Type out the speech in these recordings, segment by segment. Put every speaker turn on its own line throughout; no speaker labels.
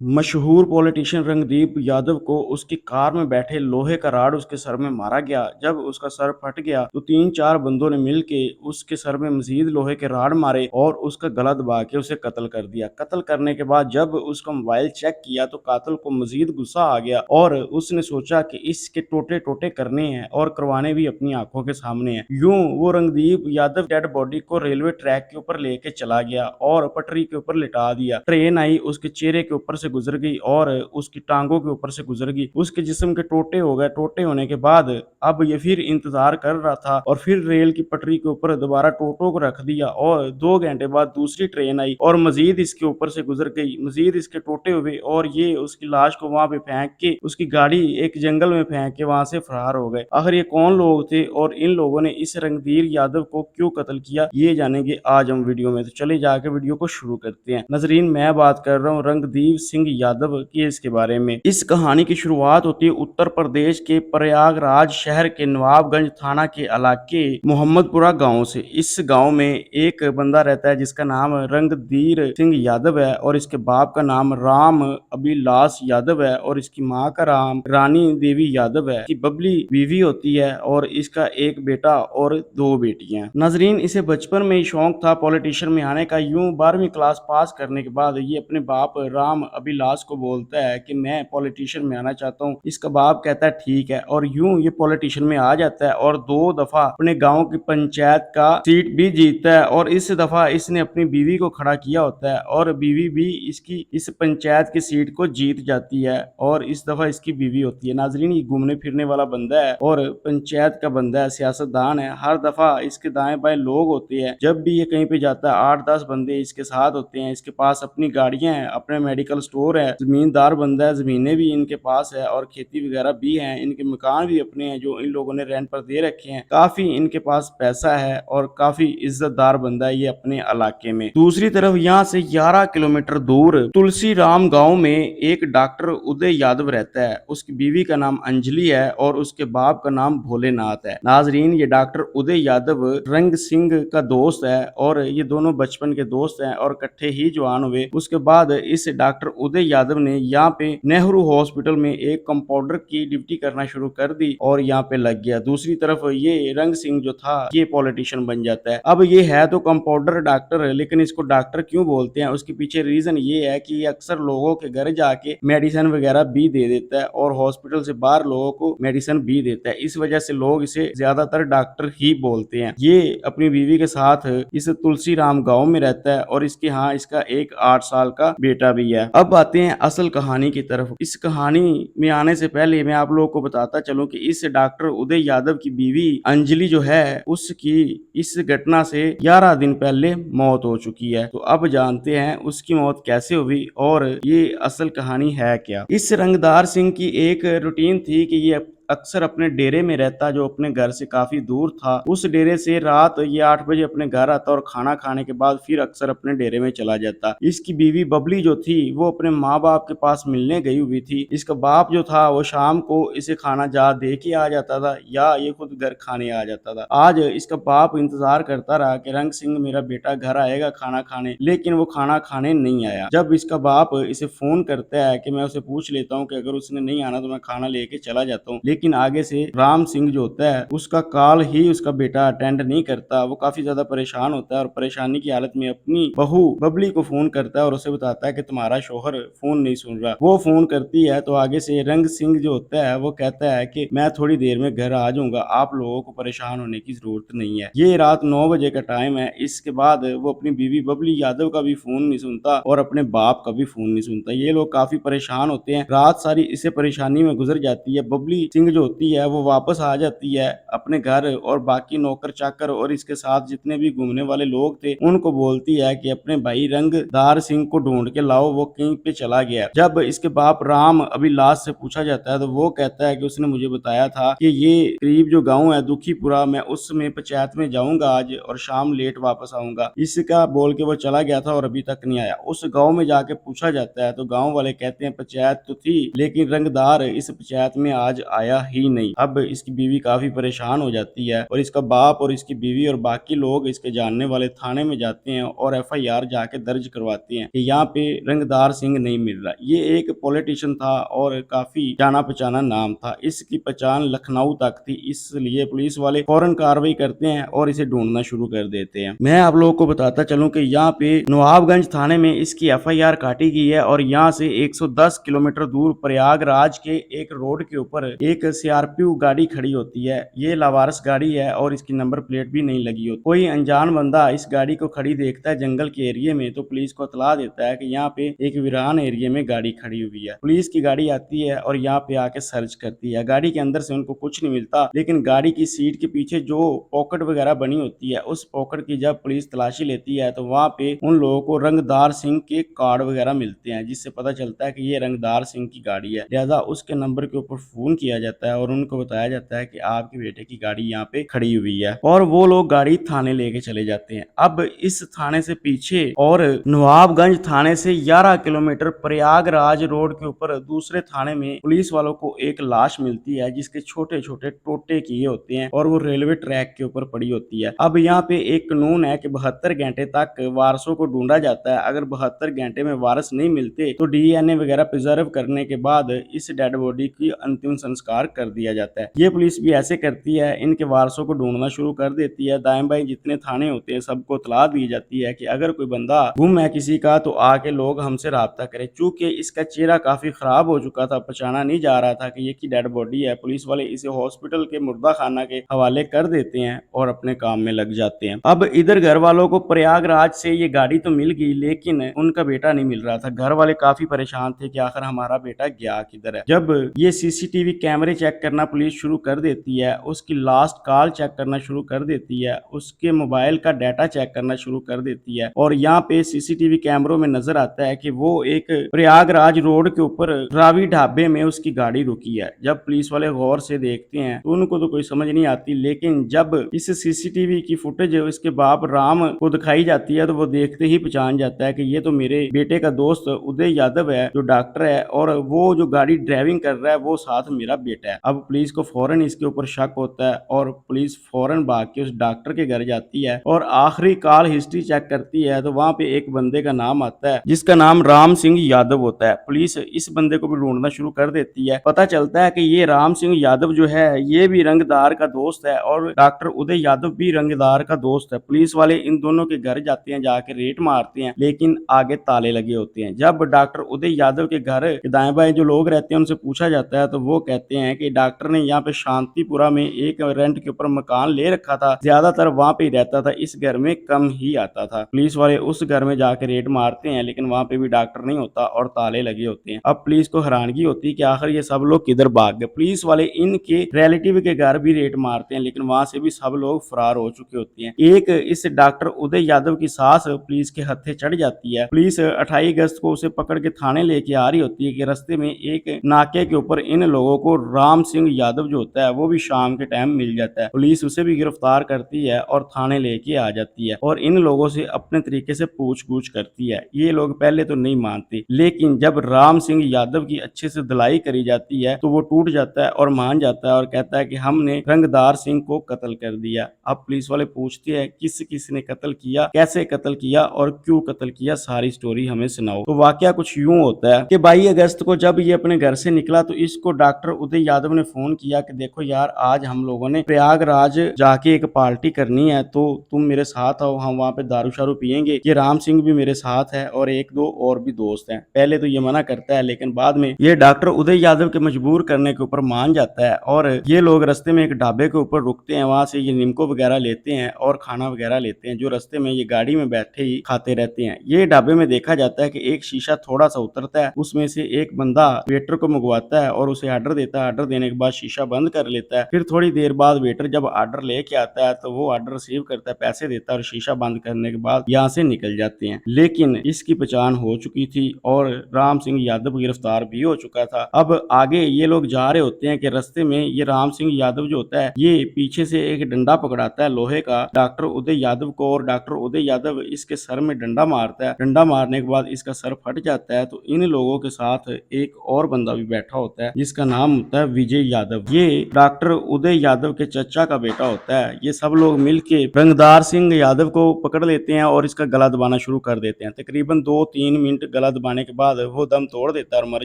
मशहूर पॉलिटिशियन रणदीप यादव को उसकी कार में बैठे लोहे का राड उसके सर में मारा गया। जब उसका सर फट गया तो 3-4 बंदों ने मिलके उसके सर में मजीद लोहे के राड मारे और उसका गला दबा के उसे कत्ल कर दिया। कत्ल करने के बाद जब उसका मोबाइल चेक किया तो कातिल को मजीद गुस्सा आ गया और उसने सोचा कि इसके टोटे-टोटे करने हैं और करवाने भी अपनी आंखों के सामने हैं। यूं वो रणदीप यादव डेड बॉडी को रेलवे ट्रैक के ऊपर लेके चला गया और पटरी के ऊपर लिटा दिया। ट्रेन आई, उसके चेहरे के ऊपर से गुजर गई और उसकी टांगों के ऊपर से गुजर गई। उसके जिस्म के टोटे हो गए। टोटे होने के बाद अब ये फिर इंतजार कर रहा था और फिर रेल की पटरी के ऊपर दोबारा टोटो को रख दिया और 2 घंटे बाद दूसरी ट्रेन आई और मजीद इसके ऊपर से गुजर गई। मजीद इसके टोटे हुए और ये उसकी लाश को वहां पे फेंक के उसकी गाड़ी एक जंगल में फेंक के वहां से फरार हो गए। आखिर ये कौन लोग थे और इन लोगों ने इस रणधीर यादव को क्यों कत्ल किया, ये जानेंगे आज हम वीडियो में। तो चले जाके वीडियो को शुरू करते हैं। नजरीन, मैं बात कर रहा हूँ रणदीप सिंह यादव की इसके बारे में। इस कहानी की शुरुआत होती है उत्तर प्रदेश के प्रयागराज शहर के नवाबगंज थाना के इलाके मोहम्मदपुरा गांव से। इस गांव में एक बंदा रहता है जिसका नाम रणधीर सिंह यादव है और इसके बाप का नाम राम अभिलाष यादव है और इसकी माँ का नाम रानी देवी यादव है। इसकी बबली बीवी होती है और इसका एक बेटा और 2 बेटियां। नाजरीन, इसे बचपन में ही शौक था पॉलिटिशियन में आने का। यूं 12वीं क्लास पास करने के बाद ये अपने बाप राम अभिलाष को बोलता है कि मैं पॉलिटिशियन में आना चाहता हूँ। इसका बाप कहता है ठीक है और यूं ये पॉलिटिशियन में आ जाता है और 2 दफा अपने गांव की पंचायत का सीट भी जीतता है और इस दफा इसने अपनी बीवी को खड़ा किया होता है और बीवी भी इसकी इस पंचायत की सीट को जीत जाती है और इस दफा इसकी बीवी होती है। नाजरीन, ये घूमने फिरने वाला बंदा है और पंचायत का बंदा है, सियासतदान है। हर दफा इसके दाएं बाएं लोग होते हैं। जब भी ये कहीं पे जाता है 8-10 बंदे इसके साथ होते हैं। इसके पास अपनी गाड़ियां हैं, अपने मेडिकल स्टोर है, जमींदार बंदा है, जमीनें भी इनके पास है और खेती वगैरह भी है। इनके मकान भी अपने हैं जो इन लोगों ने रेंट पर दे रखे हैं। काफी इनके पास पैसा है और काफी इज्जतदार बंदा है ये अपने इलाके में। दूसरी तरफ यहाँ से 11 किलोमीटर दूर तुलसी राम गांव में एक डॉक्टर उदय यादव रहता है। उसकी बीवी का नाम अंजलि है और उसके बाप का नाम भोलेनाथ है। नाजरीन, ये डॉक्टर उदय यादव रंग सिंह का दोस्त है और ये दोनों बचपन के दोस्त हैं और इकट्ठे ही जवान हुए। उसके बाद इस डॉक्टर उदय यादव ने यहाँ पे नेहरू हॉस्पिटल में एक कंपाउंडर की ड्यूटी करना शुरू कर दी और यहाँ पे लग गया। दूसरी तरफ ये रंग सिंह जो था ये पॉलिटिशियन बन जाता है। अब ये है तो कंपाउंडर डॉक्टर है, लेकिन इसको डॉक्टर क्यों बोलते हैं उसके पीछे रीजन ये है कि ये अक्सर लोगों के घर जाके मेडिसिन वगैरह भी दे देता है और हॉस्पिटल से बाहर लोगों को मेडिसिन भी देता है। इस वजह से लोग इसे ज्यादातर डॉक्टर ही बोलते हैं। ये अपनी बीवी के साथ इस तुलसी राम गांव में रहता है और इसके यहाँ इसका एक 8 साल का बेटा भी है। अब आते हैं असल कहानी की तरफ। इस कहानी में आने से पहले मैं आप लोगों को बताता चलूं कि इस डॉक्टर उदय यादव की बीवी अंजलि जो है उसकी इस घटना से 11 दिन पहले मौत हो चुकी है। तो अब जानते हैं उसकी मौत कैसे हुई और ये असल कहानी है क्या। इस रंगदार सिंह की एक रूटीन थी कि ये अक्सर अपने डेरे में रहता जो अपने घर से काफी दूर था। उस डेरे से रात ये 8 बजे अपने घर आता और खाना खाने के बाद फिर अक्सर अपने डेरे में चला जाता। इसकी बीवी बबली जो थी वो अपने माँ बाप के पास मिलने गई हुई थी। इसका बाप जो था वो शाम को इसे खाना जा दे के आ जाता था या ये खुद घर खाने आ जाता था। आज इसका बाप इंतजार करता रहा कि रंग सिंह मेरा बेटा घर आएगा खाना खाने, लेकिन वो खाना खाने नहीं आया। जब इसका बाप इसे फोन करता है कि मैं उसे पूछ लेता हूँ कि अगर उसने नहीं आना तो मैं खाना लेके चला जाता हूँ, लेकिन आगे से राम सिंह जो होता है उसका कॉल ही उसका बेटा अटेंड नहीं करता। वो काफी ज्यादा परेशान होता है और परेशानी की हालत में अपनी बहू बबली को फोन करता है और उसे बताता है कि तुम्हारा शोहर फोन नहीं सुन रहा। वो फोन करती है तो आगे से रंग सिंह जो होता है वो कहता है कि मैं थोड़ी देर में घर आ जाऊंगा, आप लोगों को परेशान होने की जरूरत नहीं है। ये रात 9 बजे का टाइम है। इसके बाद वो अपनी बीवी बबली यादव का भी फोन नहीं सुनता और अपने बाप का भी फोन नहीं सुनता। ये लोग काफी परेशान होते हैं। रात सारी इसे परेशानी में गुजर जाती है। बबली सिंह जो होती है वो वापस आ जाती है अपने घर और बाकी नौकर चाकर और इसके साथ जितने भी घूमने वाले लोग थे उनको बोलती है कि अपने भाई रंगदार सिंह को ढूंढ के लाओ, वो कहीं पे चला गया। जब इसके बाप राम अभिलाष से पूछा जाता है तो वो कहता है कि उसने मुझे बताया था कि ये करीब जो गांव है दुखीपुरा, मैं उसमें पंचायत में जाऊंगा आज और शाम लेट वापस आऊंगा। इसका बोल के वो चला गया था और अभी तक नहीं आया। उस गांव में जाके पूछा जाता है तो गांव वाले कहते हैं पंचायत तो थी लेकिन रंगदार इस पंचायत में आज आया ही नहीं। अब इसकी बीवी काफी परेशान हो जाती है और इसका बाप और इसकी बीवी और बाकी लोग इसके जानने वाले थाने में जाते हैं और एफआईआर जाके दर्ज करवाते हैं कि यहाँ पे रंगदार सिंह नहीं मिल रहा। ये एक पॉलिटिशियन था और काफी जाना पहचाना नाम था। इसकी पहचान लखनऊ तक थी, इसलिए पुलिस वाले फौरन कार्रवाई करते हैं और इसे ढूंढना शुरू कर देते हैं। मैं आप लोगों को बताता चलूं कि यहाँ पे नवाबगंज थाने में इसकी एफआईआर काटी गई है और यहाँ से 110 किलोमीटर दूर प्रयागराज के एक रोड के ऊपर एक सीआरपीयू गाड़ी खड़ी होती है। ये लावारिस गाड़ी है और इसकी नंबर प्लेट भी नहीं लगी होती। कोई अनजान बंदा इस गाड़ी को खड़ी देखता है जंगल के एरिया में तो पुलिस को इतला देता है कि यहाँ पे एक वीरान एरिया में गाड़ी खड़ी हुई है। पुलिस की गाड़ी आती है और यहाँ पे आके सर्च करती है। गाड़ी के अंदर से उनको कुछ नहीं मिलता, लेकिन गाड़ी की सीट के पीछे जो पॉकेट वगैरह बनी होती है उस पॉकेट की जब पुलिस तलाशी लेती है तो वहां पे उन लोगों को रंगदार सिंह के कार्ड वगैरह मिलते हैं, जिससे पता चलता है कि ये रंगदार सिंह की गाड़ी है। लिहाजा उसके नंबर के ऊपर फोन किया जाता है और उनको बताया जाता है कि आपके बेटे की गाड़ी यहाँ पे खड़ी हुई है और वो लोग गाड़ी थाने लेके चले जाते हैं। अब इस थाने से पीछे और नवाबगंज थाने से 11 किलोमीटर प्रयागराज रोड के ऊपर दूसरे थाने में पुलिस वालों को एक लाश मिलती है जिसके छोटे छोटे टोटे किए होते हैं और वो रेलवे ट्रैक के ऊपर पड़ी होती है। अब यहाँ पे एक कानून है कि 72 घंटे तक वारसों को ढूंढा जाता है। अगर 72 घंटे में वारस नहीं मिलते तो डीएनए वगैरह प्रिजर्व करने के बाद इस डेड बॉडी की अंतिम संस्कार कर दिया जाता है। ये पुलिस भी ऐसे करती है, इनके वारसों को ढूंढना शुरू कर देती है। दाएं बाएं जितने थाने होते हैं सबको इतला दी जाती है कि अगर कोई बंदा गुम है किसी का तो आके लोग हमसे राब्ता करें। चूंकि इसका चेहरा काफी खराब हो चुका था, पहचाना नहीं जा रहा था कि ये की डेड बॉडी है, पुलिस वाले इसे हॉस्पिटल के मुर्दा खाना के हवाले कर देते हैं और अपने काम में लग जाते हैं। अब इधर घर वालों को प्रयागराज से ये गाड़ी तो मिल गई लेकिन उनका बेटा नहीं मिल रहा था। घर वाले काफी परेशान थे कि आखिर हमारा बेटा गया किधर है। जब ये सीसीटीवी कैमरे चेक करना पुलिस शुरू कर देती है, उसकी लास्ट कॉल चेक करना शुरू कर देती है, उसके मोबाइल का डाटा चेक करना शुरू कर देती है और यहाँ पे सीसीटीवी कैमरों में नजर आता है कि वो एक प्रयागराज रोड के ऊपर रावी ढाबे में उसकी गाड़ी रुकी है। जब पुलिस वाले गौर से देखते हैं तो उनको तो कोई समझ नहीं आती, लेकिन जब इस सीसीटीवी की फुटेज इसके बाप राम को दिखाई जाती है तो वो देखते ही पहचान जाता है कि ये तो मेरे बेटे का दोस्त उदय यादव है जो डॉक्टर है और वो जो गाड़ी ड्राइविंग कर रहा है वो साथ मेरा बेटा है। अब पुलिस को फौरन इसके ऊपर शक होता है और पुलिस फौरन भाग के उस डॉक्टर के घर जाती है और आखिरी कॉल हिस्ट्री चेक करती है तो वहां पे एक बंदे का नाम आता है जिसका नाम राम सिंह यादव होता है। पुलिस इस बंदे को भी ढूंढना शुरू कर देती है। पता चलता है कि ये राम सिंह यादव जो है ये भी रंगदार का दोस्त है और डॉक्टर उदय यादव भी रंगदार का दोस्त है। पुलिस वाले इन दोनों के घर जाते हैं, जाके रेड मारते हैं लेकिन आगे ताले लगे होते हैं। जब डॉक्टर उदय यादव के घर के दाएं बाएं जो लोग रहते हैं उनसे पूछा जाता है तो वो कहते हैं कि डॉक्टर ने यहाँ पे शांतिपुरा में एक रेंट के ऊपर मकान ले रखा था, ज्यादातर वहां पे ही रहता था, इस घर में कम ही आता था। पुलिस वाले उस घर में जाके रेड मारते हैं लेकिन वहां पे भी डॉक्टर नहीं होता और ताले लगे होते हैं। अब पुलिस को हैरानगी होती है कि आखिर ये सब लोग किधर भाग गए। पुलिस वाले इनके रिलेटिव के घर भी रेड मारते हैं लेकिन वहां से भी सब लोग फरार हो चुके होते हैं। एक इस डॉक्टर उदय यादव की सास पुलिस के हत्थे चढ़ जाती है। पुलिस 28 अगस्त को उसे पकड़ के थाने लेके आ रही होती है कि रास्ते में एक नाके के ऊपर इन लोगों को राम सिंह यादव जो होता है वो भी शाम के टाइम मिल जाता है। पुलिस उसे भी गिरफ्तार करती है और थाने लेके आ जाती है और इन लोगों से अपने तरीके से पूछ-गूछ करती है। ये लोग पहले तो नहीं मानते लेकिन जब राम सिंह यादव की अच्छे से धुलाई करी जाती है तो वो टूट जाता है और मान जाता है और कहता है कि हमने रंगदार सिंह को कत्ल कर दिया। अब पुलिस वाले पूछते हैं किस किस ने कत्ल किया, कैसे कत्ल किया और क्यों कत्ल किया, सारी स्टोरी हमें सुनाओ। तो वाकया कुछ यूं होता है कि 22 अगस्त को जब ये अपने घर से निकला तो इसको डॉक्टर उदय यादव ने फोन किया कि देखो यार आज हम लोगों ने प्रयागराज जाके एक पार्टी करनी है तो तुम मेरे साथ आओ, हम वहां पे दारू शारू पियेंगे। ये राम सिंह भी मेरे साथ है और एक दो और भी दोस्त हैं। पहले तो ये मना करता है लेकिन बाद में ये डॉक्टर उदय यादव के मजबूर करने के ऊपर मान जाता है और ये लोग रास्ते में एक ढाबे के ऊपर रुकते हैं। वहां से ये निमको वगैरह लेते हैं और खाना वगैरह लेते हैं जो रास्ते में ये गाड़ी में बैठे ही खाते रहते हैं। ये ढाबे में देखा जाता है कि एक शीशा थोड़ा सा उतरता है, उसमें से एक बंदा वेटर को मंगवाता है और उसे ऑर्डर देता है। ऑर्डर देने के बाद शीशा बंद कर लेता है। फिर थोड़ी देर बाद वेटर जब ऑर्डर लेके आता है तो वो ऑर्डर रिसीव करता है, पैसे देता है और शीशा बंद करने के बाद यहाँ से निकल जाते हैं। लेकिन इसकी पहचान हो चुकी थी और राम सिंह यादव गिरफ्तार भी हो चुका था। अब आगे ये लोग जा रहे होते हैं कि रास्ते में ये राम सिंह यादव जो होता है ये पीछे से एक डंडा पकड़ाता है लोहे का डॉक्टर उदय यादव को और डॉक्टर उदय यादव इसके सर में डंडा मारता है। डंडा मारने के बाद इसका सर फट जाता है तो इन लोगों के साथ एक और बंदा भी बैठा होता है जिसका नाम होता है विजय यादव। ये डॉक्टर उदय यादव के चचा का बेटा होता है। ये सब लोग मिलके रंगदार सिंह यादव को पकड़ लेते हैं और इसका गला दबाना शुरू कर देते हैं। तकरीबन 2-3 मिनट गला दबाने के बाद वो दम तोड़ देता है और मर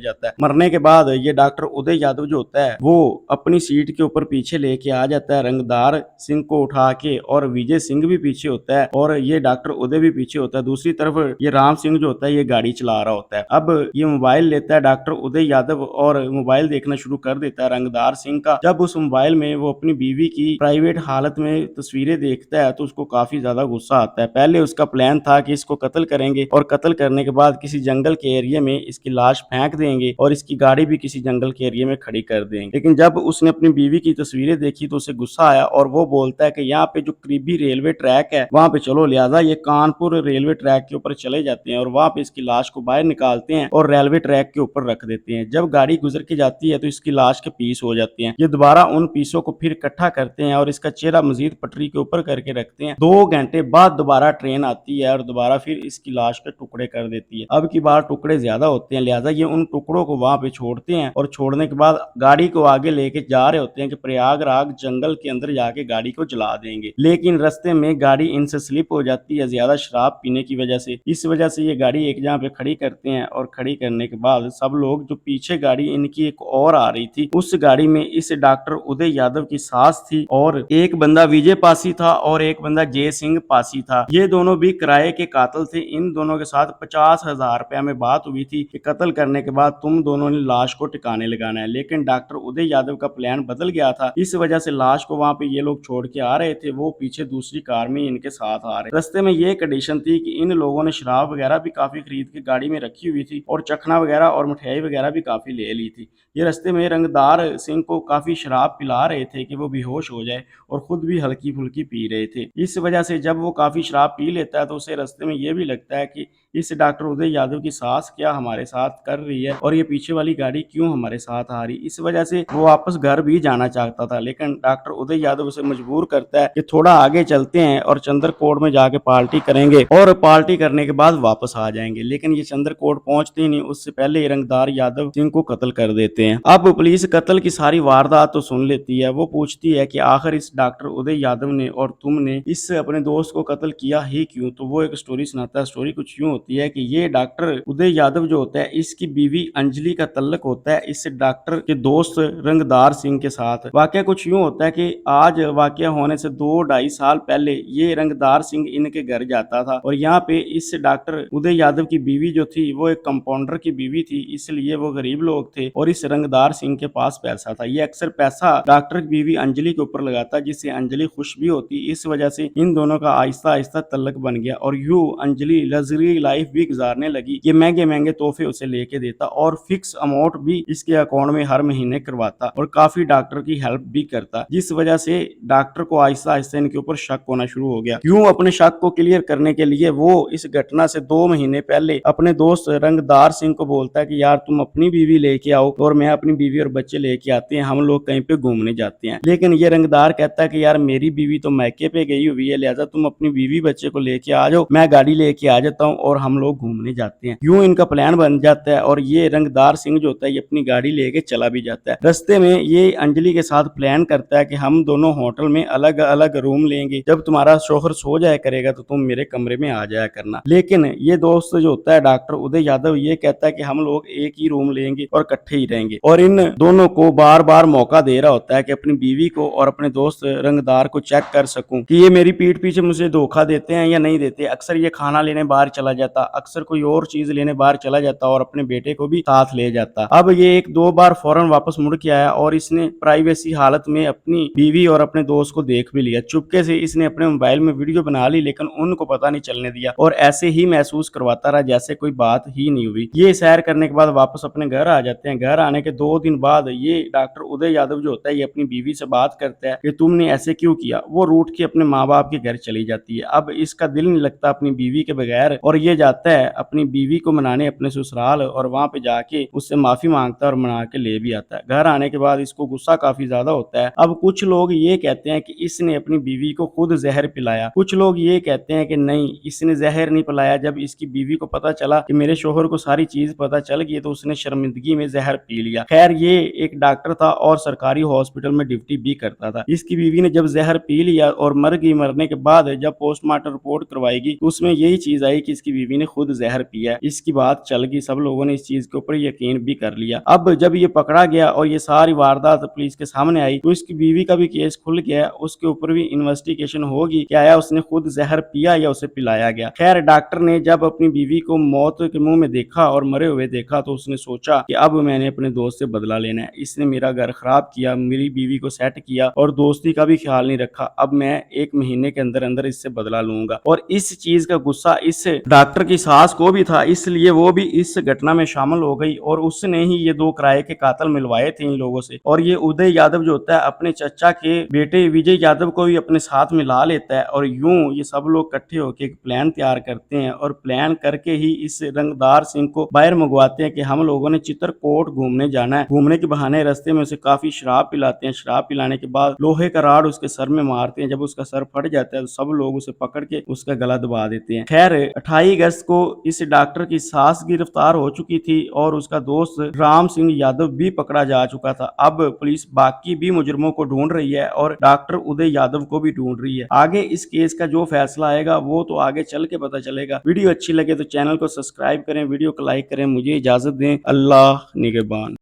जाता है। मरने के बाद ये डॉक्टर उदय यादव जो होता है वो अपनी सीट के ऊपर पीछे लेके आ जाता है रंगदार सिंह को उठा के, और विजय सिंह भी पीछे होता है और ये डॉक्टर उदय भी पीछे होता है। दूसरी तरफ ये राम सिंह जो होता है ये गाड़ी चला रहा होता है। अब ये मोबाइल लेता है डॉक्टर उदय यादव और मोबाइल देखना शुरू कर देता है रंगदार सिंह का। जब उस मोबाइल में वो अपनी बीवी की प्राइवेट हालत में तस्वीरें देखता है तो उसको काफी ज्यादा गुस्सा आता है। पहले उसका प्लान था कि इसको कत्ल करेंगे और कत्ल करने के बाद किसी जंगल के एरिया में इसकी लाश फेंक देंगे और इसकी गाड़ी भी किसी जंगल के एरिया में खड़ी कर देंगे। लेकिन जब उसने अपनी बीवी की तस्वीरें देखी तो उसे गुस्सा आया और वो बोलता है कि यहाँ पे जो करीबी रेलवे ट्रैक है वहां पे चलो। लिहाजा ये कानपुर रेलवे ट्रैक के ऊपर चले जाते हैं और वहां पे इसकी लाश को बाहर निकालते हैं और रेलवे ट्रैक के ऊपर रख देते हैं। जब गाड़ी गुजर के जाती है तो इसकी लाश के पीस हो जाते हैं। ये दोबारा उन पीसों को फिर इकट्ठा करते हैं और इसका चेहरा मजीद पटरी के ऊपर करके रखते हैं। 2 घंटे बाद दोबारा ट्रेन आती है और दोबारा फिर इसकी लाश के टुकड़े कर देती है। अब की बार टुकड़े ज्यादा होते हैं, लिहाजा ये उन टुकड़ों को वहां पे छोड़ते हैं और छोड़ने के बाद गाड़ी को आगे लेके जा रहे होते हैं कि प्रयागराज जंगल के अंदर जाके गाड़ी को जला देंगे। लेकिन रास्ते में गाड़ी इनसे स्लिप हो जाती है ज्यादा शराब पीने की वजह से। इस वजह से ये गाड़ी एक जगह पे खड़ी करते हैं और खड़ी करने के बाद सब लोग, जो पीछे गाड़ी इनकी एक और आ रही थी, उस गाड़ी में इस डॉक्टर उदय यादव की सास थी और एक बंदा विजय पासी था और एक बंदा जय सिंह पासी था। ये दोनों भी किराए के कातिल थे। इन दोनों के साथ 50,000 रुपया में बात हुई थी कि कत्ल करने के बाद तुम दोनों ने लाश को टिकाने लगाना है। लेकिन डॉक्टर उदय यादव का प्लान बदल गया था। इस वजह से लाश को वहां पे ये लोग छोड़ के आ रहे थे, वो पीछे दूसरी कार में इनके साथ आ रहे। रास्ते में ये कंडीशन थी कि इन लोगों ने शराब वगैरह भी काफी खरीद के गाड़ी में रखी हुई थी और चखना वगैरह और मिठाई वगैरह भी काफी ले ली थी। ये रास्ते में रंगदार सिंह को काफी शराब पिला रहे थे कि वो बेहोश हो जाए और खुद भी हल्की फुल्की पी रहे थे। इस वजह से जब वो काफी शराब पी लेता है तो उसे रास्ते में ये भी लगता है कि इस डॉक्टर उदय यादव की सास क्या हमारे साथ कर रही है और ये पीछे वाली गाड़ी क्यों हमारे साथ आ रही। इस वजह से वो वापस घर भी जाना चाहता था, लेकिन डॉक्टर उदय यादव उसे मजबूर करता है कि थोड़ा आगे चलते हैं और चंद्रकोट में जाके पार्टी करेंगे और पार्टी करने के बाद वापस आ जाएंगे। लेकिन ये चंद्रकोट पहुंचते ही नहीं, उससे पहले ही रंगदार यादव सिंह को कत्ल कर देते हैं। अब पुलिस कत्ल की सारी वारदात तो सुन लेती है। वो पूछती है कि आखिर इस डॉक्टर उदय यादव ने और तुमने इस अपने दोस्त को कत्ल किया ही क्यों। तो वो एक स्टोरी सुनाता है। स्टोरी कुछ यूं होती है कि ये डॉक्टर उदय यादव जो होता है इसकी बीवी अंजलि का तल्लक होता है इस डॉक्टर के दोस्त रंगदार सिंह के साथ। वाकया कुछ यूं होता है कि आज वाकया होने से 2-2.5 साल पहले ये रंगदार सिंह इनके घर जाता था और यहाँ पे इस डॉक्टर उदय यादव की बीवी जो थी वो एक कंपाउंडर की बीवी थी, इसलिए वो गरीब लोग थे और इस रंगदार सिंह के पास पैसा था। ये अक्सर पैसा डॉक्टर की बीवी अंजलि के ऊपर लगाता जिससे अंजलि खुश भी होती। इस वजह से इन दोनों का आहिस्ता आहिस्ता तल्लक बन गया और यूं अंजलि लग्जरी लाइफ भी गुजारने लगी। ये महंगे महंगे तोहफे उसे लेके देता और फिक्स अमाउंट भी इसके अकाउंट में हर महीने करवाता और काफी डॉक्टर की हेल्प भी करता, जिस वजह से डॉक्टर को आहिस्ता आहिस्ता इनके ऊपर शक होना शुरू हो गया। यूं अपने शक को क्लियर करने के लिए वो इस घटना से 2 महीने पहले अपने दोस्त रंगदार सिंह को बोलता है कि यार तुम अपनी बीवी लेके आओ और मैं अपनी बीवी और बच्चे लेके आते हैं, हम लोग कहीं पे घूमने जाते हैं। लेकिन ये रंगदार कहता है कि यार मेरी बीवी तो मैके पे गई हुई है, लिहाजा तुम अपनी बीवी बच्चे को लेके आ जाओ, मैं गाड़ी लेके आ जाता हूँ और हम लोग घूमने जाते हैं। यूं इनका प्लान बन जाता है और ये रंगदार सिंह जो होता है ये अपनी गाड़ी लेके चला भी जाता है। रास्ते में ये अंजलि के साथ प्लान करता है कि हम दोनों होटल में अलग अलग रूम लेंगे, जब तुम्हारा शोहर सो जाया करेगा तो तुम मेरे कमरे में आ जाया करना। लेकिन ये दोस्त जो होता है डॉक्टर उदय यादव ये कहता है कि हम लोग एक ही रूम लेंगे और इकट्ठे ही रहेंगे और इन दोनों को बार बार मौका दे रहा होता है कि अपनी बीवी को और अपने दोस्त रंगदार को चेक कर सकूं कि ये मेरी पीठ पीछे मुझे धोखा देते हैं या नहीं देते। अक्सर ये खाना लेने बाहर चला जाता, अक्सर कोई और चीज लेने बाहर चला जाता और अपने बेटे को भी साथ ले जाता। अब ये 1-2 बार फौरन वापस मुड़ के आया और इसने प्राइवेसी हालत में अपनी बीवी और अपने दोस्त को देख भी लिया। चुपके से इसने अपने मोबाइल में वीडियो बना ली, लेकिन उनको पता नहीं चलने दिया और ऐसे ही महसूस करवाता रहा जैसे कोई बात ही नहीं हुई। ये सैर करने के बाद वापस अपने घर आ जाते हैं। घर आने के 2 दिन बाद ये डॉक्टर उदय यादव जो होता है ये अपनी बीवी से बात करता है कि तुमने ऐसे क्यों किया। वो रूठ के अपने माँ बाप के घर चली जाती है। अब इसका दिल नहीं लगता अपनी बीवी के बगैर और ये ये जाता है अपनी बीवी को मनाने अपने ससुराल और वहाँ पे जाके उससे माफ़ी माँगता है और मना के ले भी आता है। घर आने के बाद इसको गुस्सा काफ़ी ज़्यादा होता है। अब कुछ लोग ये कहते हैं कि इसने अपनी बीवी को खुद ज़हर पिलाया। कुछ लोग ये कहते हैं कि नहीं, इसने ज़हर नहीं पिलाया। जब इसकी बीवी को पता चला कि मेरे शौहर को सारी चीज़ पता चल गई तो उसने शर्मिंदगी में ज़हर पी लिया। ख़ैर ये एक डॉक्टर था और सरकारी हॉस्पिटल में ड्यूटी भी करता था। इसकी बीवी ने जब ज़हर पी लिया और मर गई, मरने के बाद जब पोस्टमार्टम रिपोर्ट करवाएगी तो उसमें यही चीज़ आई कि इसकी बीवी ने खुद ज़हर पिया है। इसकी बात चल गई, सब लोगों ने इस चीज़ के ऊपर यकीन भी कर लिया। अब जब ये पकड़ा गया और ये सारी वारदात पुलिस के सामने आई तो इसकी बीवी का भी केस खुल गया। उसके ऊपर भी इन्वेस्टिगेशन होगी कि आया उसने खुद ज़हर पिया या उसे पिलाया गया। खैर डॉक्टर ने जब अपनी बीवी को मौत के मुंह में देखा और मरे हुए देखा तो उसने सोचा कि अब मैंने अपने दोस्त से बदला लेना है। इसने मेरा घर खराब किया, मेरी बीवी को सेट किया और दोस्ती का भी ख्याल नहीं रखा। अब मैं 1 महीने के अंदर अंदर इससे बदला लूंगा। और इस चीज का गुस्सा इस डॉक्टर की सास को भी था, इसलिए वो भी इस घटना में शामिल हो गई और उसने ही ये 2 किराए के कातल मिलवाए थे इन लोगों से। और ये उदय यादव जो होता है अपने चचा के बेटे विजय यादव को भी अपने साथ मिला लेता है और यूं ये सब लोग इकट्ठे होकर एक प्लान तैयार करते हैं और प्लान करके ही इस रंगदार सिंह को बाहर मंगवाते हैं कि हम लोगों ने चित्रकूट घूमने जाना है। घूमने के बहाने रास्ते में उसे काफी शराब पिलाते हैं। शराब पिलाने के बाद लोहे का राड उसके सर में मारते हैं। जब उसका सर फट जाता है तो सब लोग उसे पकड़ के उसका गला दबा देते हैं। खैर 28 अगस्त को इस डॉक्टर की सास गिरफ्तार हो चुकी थी और उसका दोस्त राम सिंह यादव भी पकड़ा जा चुका था। अब पुलिस बाकी भी मुजरिमों को ढूंढ रही है और डॉक्टर उदय यादव को भी ढूंढ रही है। आगे इस केस का जो फैसला आएगा वो तो आगे चल के पता चलेगा। वीडियो अच्छी लगे तो चैनल को सब्सक्राइब करें, वीडियो को लाइक करें। मुझे इजाजत दें। अल्लाह निगहबान।